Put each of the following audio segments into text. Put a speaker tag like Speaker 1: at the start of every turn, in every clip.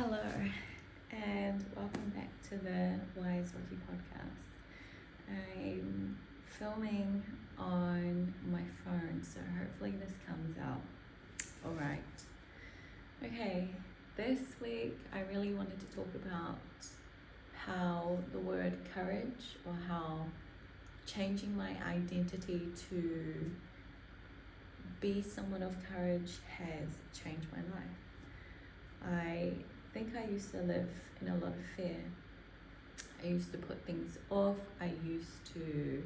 Speaker 1: Hello, and welcome back to the Wise Wiki podcast. I'm filming on my phone, so hopefully this comes out all right. Okay, this week I really wanted to talk about how the word courage, or how changing my identity to be someone of courage has changed my life. I think I used to live in a lot of fear. I used to put things off. I used to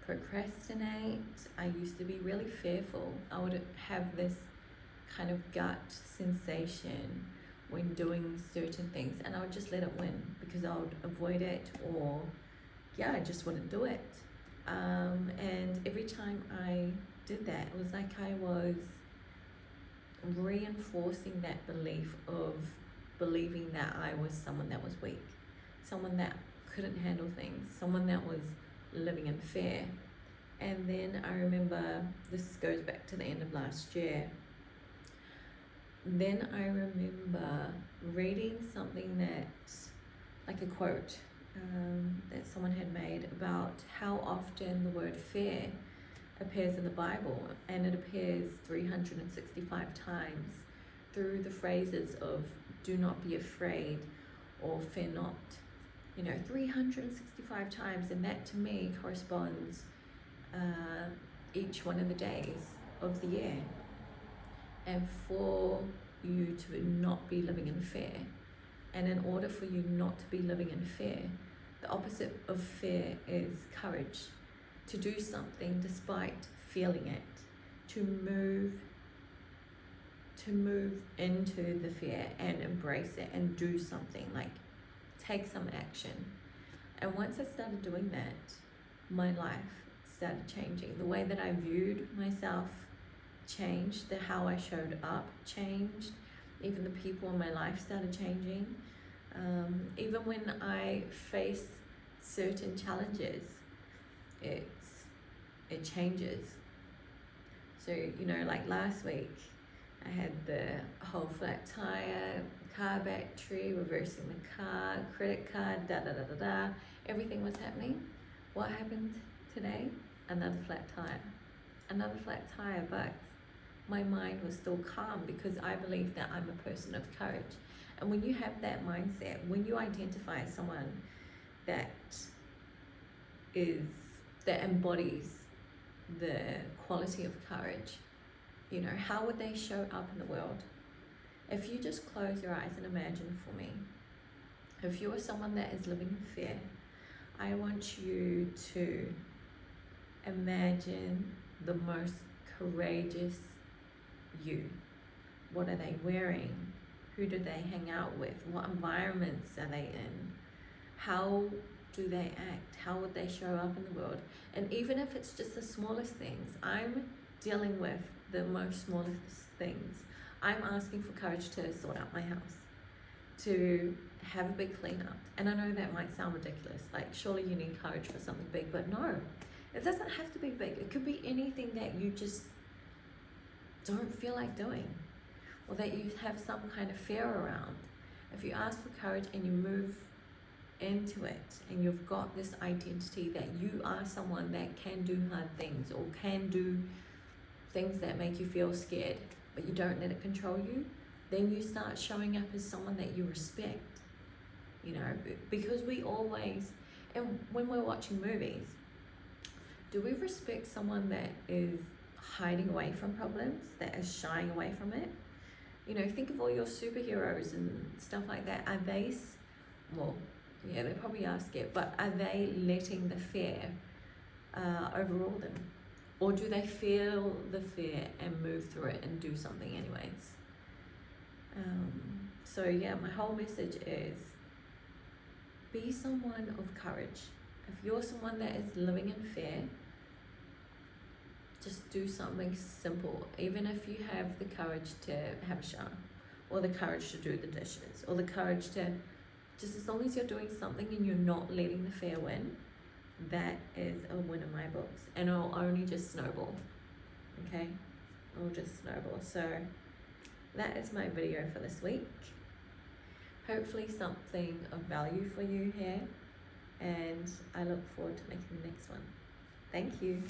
Speaker 1: procrastinate. I used to be really fearful. I would have this kind of gut sensation when doing certain things, and I would just let it win because I would avoid it, or I just wouldn't do it. And every time I did that, it was like I was reinforcing that belief of believing that I was someone that was weak, someone that couldn't handle things, someone that was living in fear. And then I remember, this goes back to the end of last year, then I remember reading something that, like a quote that someone had made about how often the word fear appears in the Bible, and it appears 365 times through the phrases of do not be afraid or fear not. 365 times, and that to me corresponds each one of the days of the year. And for you to not be living in fear, and in order for you not to be living in fear, the opposite of fear is courage. To do something despite feeling it, to move into the fear and embrace it and do something, like take some action. And once I started doing that, my life started changing. The way that I viewed myself changed, how I showed up changed, even the people in my life started changing. Even when I face certain challenges, it changes. So, like last week, I had the whole flat tire, car battery, reversing the car, credit card, everything was happening. What happened today? Another flat tire, but my mind was still calm because I believe that I'm a person of courage. And when you have that mindset, when you identify someone that embodies the quality of courage, how would they show up in the world? If you just close your eyes and imagine for me, if you are someone that is living in fear, I want you to imagine the most courageous you. What are they wearing? Who do they hang out with? What environments are they in? How do they act? How would they show up in the world? And even if it's just the smallest things, I'm dealing with the most smallest things. I'm asking for courage to sort out my house, to have a big cleanup. And I know that might sound ridiculous, like surely you need courage for something big, but no, it doesn't have to be big. It could be anything that you just don't feel like doing, or that you have some kind of fear around. If you ask for courage and you move into it, and you've got this identity that you are someone that can do hard things, or can do things that make you feel scared, but you don't let it control you, then you start showing up as someone that you respect. Because we always, and when we're watching movies, do we respect someone that is hiding away from problems, that is shying away from it? Think of all your superheroes and stuff like that. Are they, they probably are scared, but are they letting the fear overrule them? Or do they feel the fear and move through it and do something anyways? My whole message is, be someone of courage. If you're someone that is living in fear, just do something simple. Even if you have the courage to have a shower, or the courage to do the dishes, or the courage to, just as long as you're doing something and you're not letting the fear win, that is a win in my books. And it'll only just snowball. Okay? It'll just snowball. So that is my video for this week. hopefully something of value for you here, and I look forward to making the next one. Thank you.